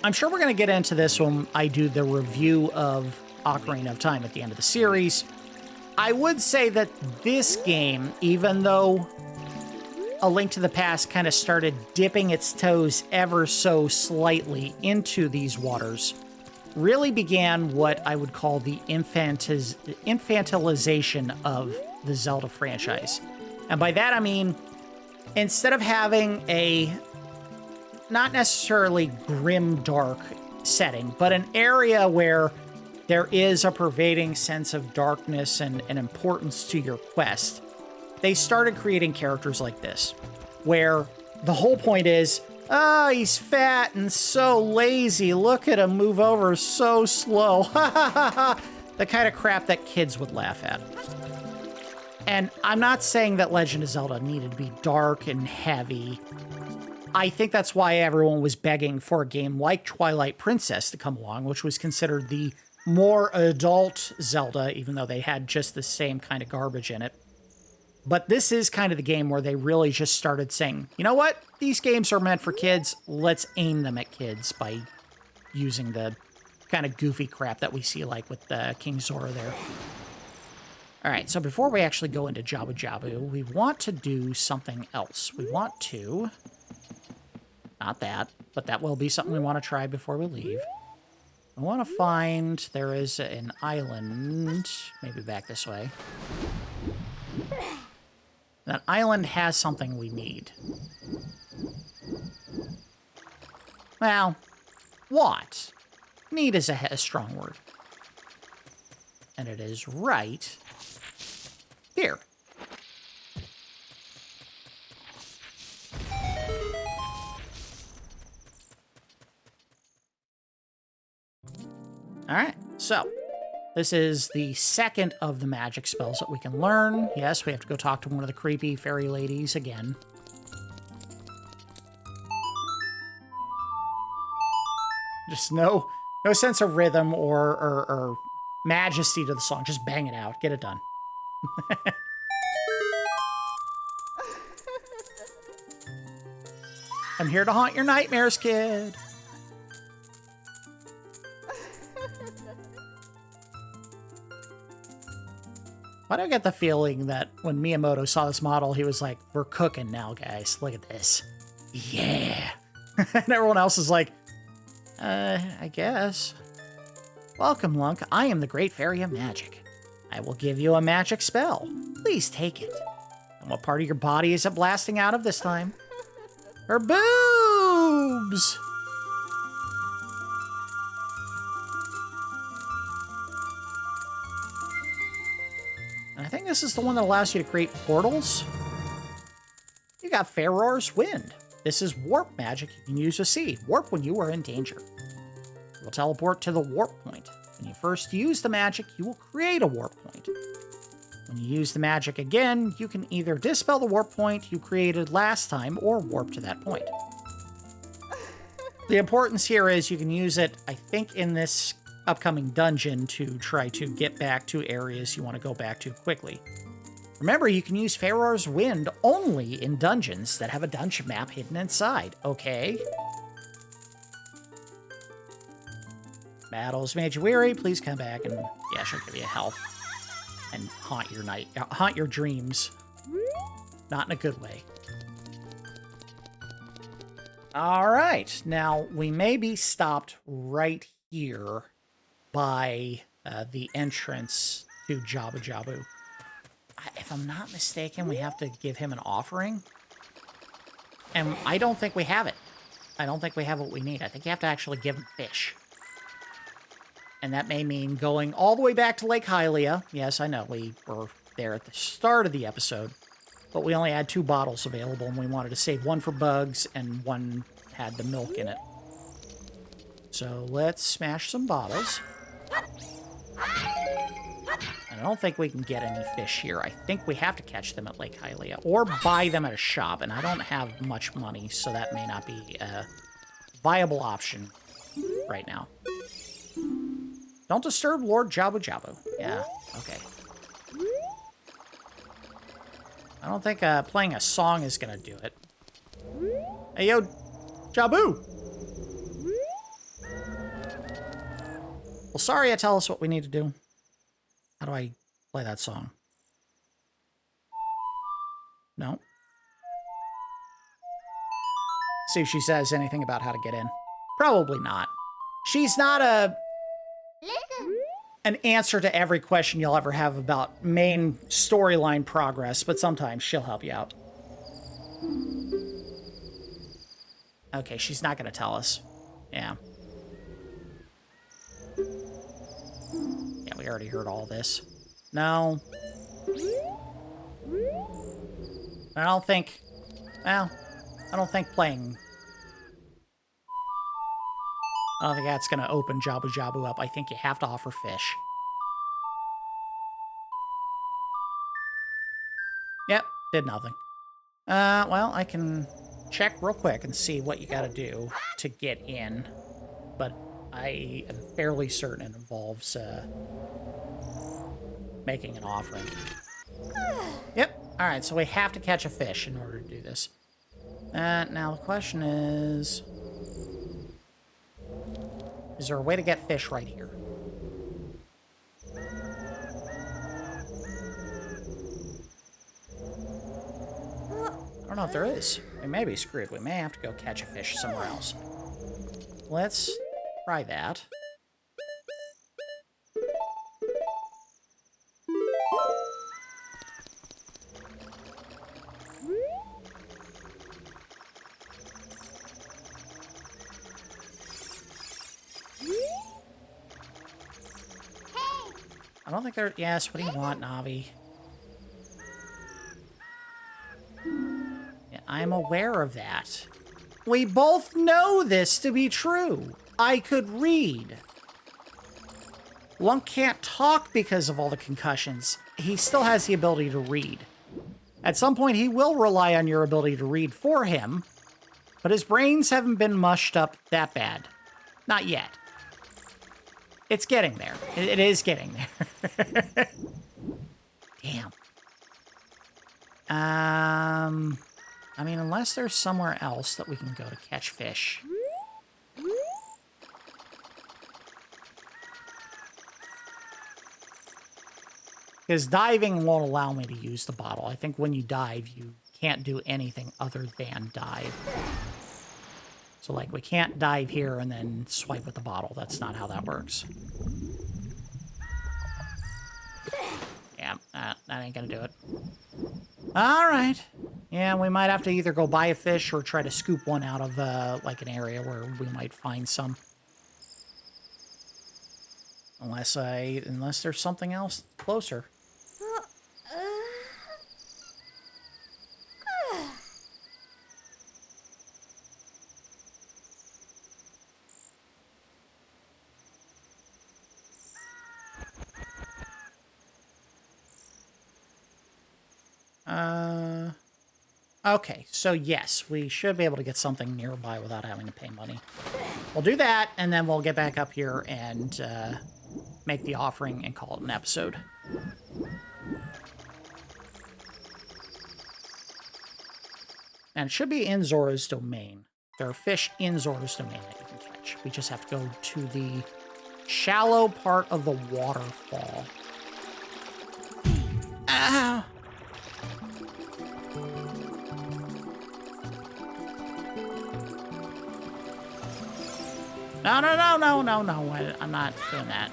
I'm sure we're going to get into this when I do the review of Ocarina of Time at the end of the series. I would say that this game, even though A Link to the Past kind of started dipping its toes ever so slightly into these waters, really began what I would call the infantilization of the Zelda franchise. And by that I mean, instead of having a not necessarily grim, dark setting, but an area where there is a pervading sense of darkness and importance to your quest, they started creating characters like this, where the whole point is, oh, he's fat and so lazy. Look at him move over so slow. Ha ha ha ha. The kind of crap that kids would laugh at. And I'm not saying that Legend of Zelda needed to be dark and heavy. I think that's why everyone was begging for a game like Twilight Princess to come along, which was considered the more adult Zelda, even though they had just the same kind of garbage in it. But this is kind of the game where they really just started saying, you know what? These games are meant for kids. Let's aim them at kids by using the kind of goofy crap that we see like with King Zora there. All right, so before we actually go into Jabu Jabu, we want to do something else. We want to... Not that, but that will be something we want to try before we leave. I want to find... There is an island. Maybe back this way. That island has something we need. Well, what? Need is a strong word. And it is right here. All right, so this is the second of the magic spells that we can learn. Yes, we have to go talk to one of the creepy fairy ladies again. Just no sense of rhythm or majesty to the song. Just bang it out. Get it done. I'm here to haunt your nightmares, kid. Why do I get the feeling that when Miyamoto saw this model, he was like, we're cooking now, guys. Look at this. Yeah. And everyone else is like, I guess. Welcome, Lunk. I am the Great Fairy of Magic. I will give you a magic spell. Please take it. And what part of your body is it blasting out of this time? Her boobs! And I think this is the one that allows you to create portals. You got Farore's Wind. This is warp magic you can use to see. Warp when you are in danger. You will teleport to the warp point. When you first use the magic, you will create a warp point. When you use the magic again, you can either dispel the warp point you created last time or warp to that point. The importance here is you can use it, I think, in this upcoming dungeon to try to get back to areas you want to go back to quickly. Remember, you can use Farore's Wind only in dungeons that have a dungeon map hidden inside, okay? Battles made you weary, please come back and, yeah, she'll give you health. And haunt your dreams. Not in a good way. All right, now we may be stopped right here by the entrance to Jabu Jabu. If I'm not mistaken, we have to give him an offering. And I don't think we have it. I don't think we have what we need. I think you have to actually give them fish. And that may mean going all the way back to Lake Hylia. Yes, I know, we were there at the start of the episode. But we only had 2 bottles available, and we wanted to save one for bugs, and one had the milk in it. So let's smash some bottles. I don't think we can get any fish here. I think we have to catch them at Lake Hylia, or buy them at a shop, and I don't have much money, so that may not be a viable option right now. Don't disturb Lord Jabu Jabu. Yeah, okay. I don't think playing a song is gonna do it. Hey, yo, Jabu! Well, Saria, tell us what we need to do. How do I play that song? No. See if she says anything about how to get in. Probably not. She's not an answer to every question you'll ever have about main storyline progress, but sometimes she'll help you out. Okay, she's not going to tell us. Yeah. Yeah, we already heard all this. No. I don't think... Well, I don't think playing... I don't think that's going to open Jabu Jabu up. I think you have to offer fish. Yep, did nothing. Well, I can check real quick and see what you got to do to get in. But I am fairly certain it involves making an offering. Yep. All right, so we have to catch a fish in order to do this. Now the question is there a way to get fish right here? I don't know if there is. We may be screwed. We may have to go catch a fish somewhere else. Let's try that. I don't think there... Yes, what do you want, Navi? Yeah, I'm aware of that. We both know this to be true. I could read. Lunk can't talk because of all the concussions. He still has the ability to read. At some point, he will rely on your ability to read for him, but his brains haven't been mushed up that bad. Not yet. It's getting there. It is getting there. Damn. I mean, unless there's somewhere else that we can go to catch fish. Because diving won't allow me to use the bottle. I think when you dive, you can't do anything other than dive. So, like, we can't dive here and then swipe with the bottle. That's not how that works. Yeah, that ain't gonna do it. All right. Yeah, we might have to either go buy a fish or try to scoop one out of, like, an area where we might find some. Unless there's something else closer. Okay, so yes, we should be able to get something nearby without having to pay money. We'll do that, and then we'll get back up here and make the offering and call it an episode. And it should be in Zora's domain. There are fish in Zora's domain that you can catch. We just have to go to the shallow part of the waterfall. Ow! No, I'm not doing that.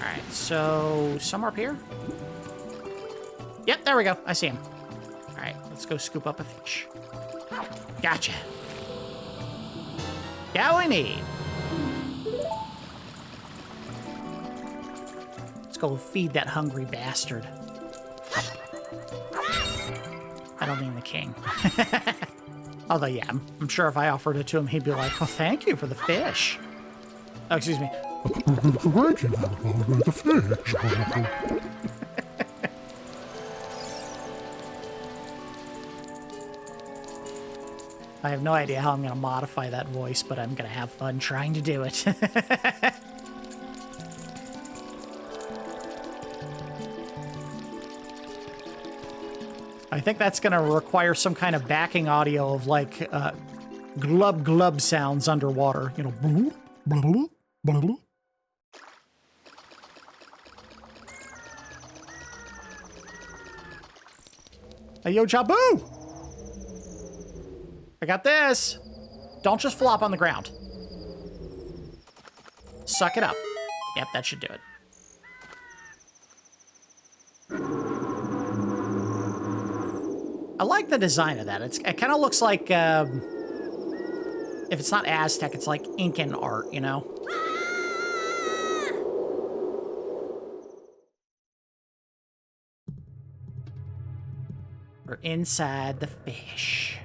Alright, so somewhere up here? Yep, there we go. I see him. Alright, right, let's go scoop up a fish. Gotcha. Yeah, we need. Let's go feed that hungry bastard. I don't mean the king. Although, yeah, I'm sure if I offered it to him, he'd be like, "Oh, thank you for the fish." Oh, excuse me. Thank you for the fish. I have no idea how I'm going to modify that voice, but I'm going to have fun trying to do it. I think that's going to require some kind of backing audio of like glub glub sounds underwater. You know, blue, blue, blue. Hey, yo, Jabu! I got this. Don't just flop on the ground. Suck it up. Yep, that should do it. I like the design of that. It kind of looks like, if it's not Aztec, it's like Incan art, you know? We're inside the fish.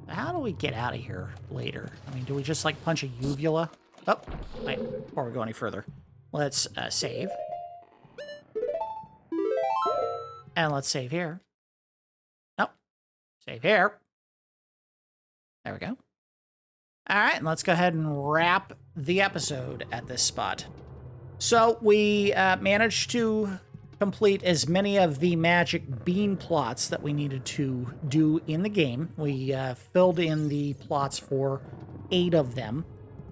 How do we get out of here later? I mean, do we just, like, punch a uvula? Oh, wait, before we go any further. Let's save. And let's save here. Nope. Save here. There we go. All right, and let's go ahead and wrap the episode at this spot. So we managed to complete as many of the magic bean plots that we needed to do in the game. We filled in the plots for 8 of them,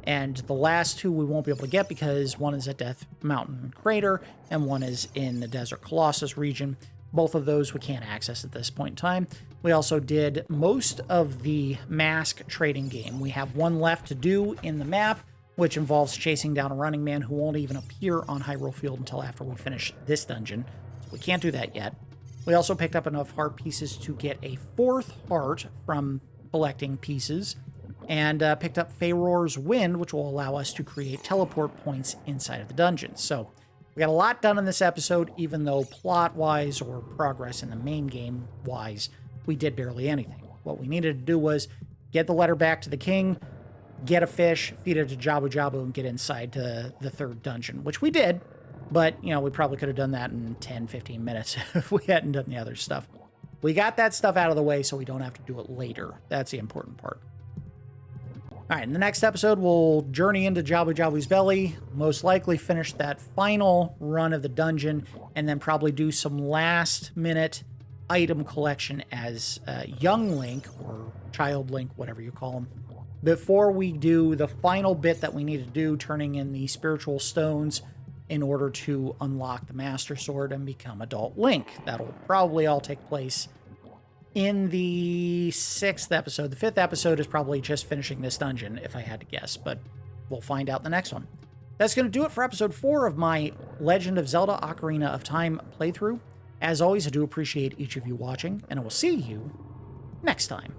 and the last 2 we won't be able to get because one is at Death Mountain Crater and one is in the Desert Colossus region. Both of those we can't access at this point in time. We also did most of the mask trading game. We have one left to do in the map, which involves chasing down a running man who won't even appear on Hyrule Field until after we finish this dungeon. So we can't do that yet. We also picked up enough heart pieces to get a 4th heart from collecting pieces, and picked up Faeror's Wind, which will allow us to create teleport points inside of the dungeon. So we got a lot done in this episode, even though plot-wise or progress in the main game-wise, we did barely anything. What we needed to do was get the letter back to the king, get a fish, feed it to Jabu Jabu, and get inside to the 3rd dungeon, which we did, but, you know, we probably could have done that in 10, 15 minutes if we hadn't done the other stuff. We got that stuff out of the way so we don't have to do it later. That's the important part. All right, in the next episode, we'll journey into Jabu Jabu's belly, most likely finish that final run of the dungeon, and then probably do some last-minute item collection as young Link, or child Link, whatever you call him, before we do the final bit that we need to do, turning in the spiritual stones in order to unlock the Master Sword and become adult Link. That'll probably all take place in the 6th episode. The 5th episode is probably just finishing this dungeon, if I had to guess, but we'll find out in the next one. That's going to do it for episode 4 of my Legend of Zelda Ocarina of Time playthrough. As always, I do appreciate each of you watching, and I will see you next time.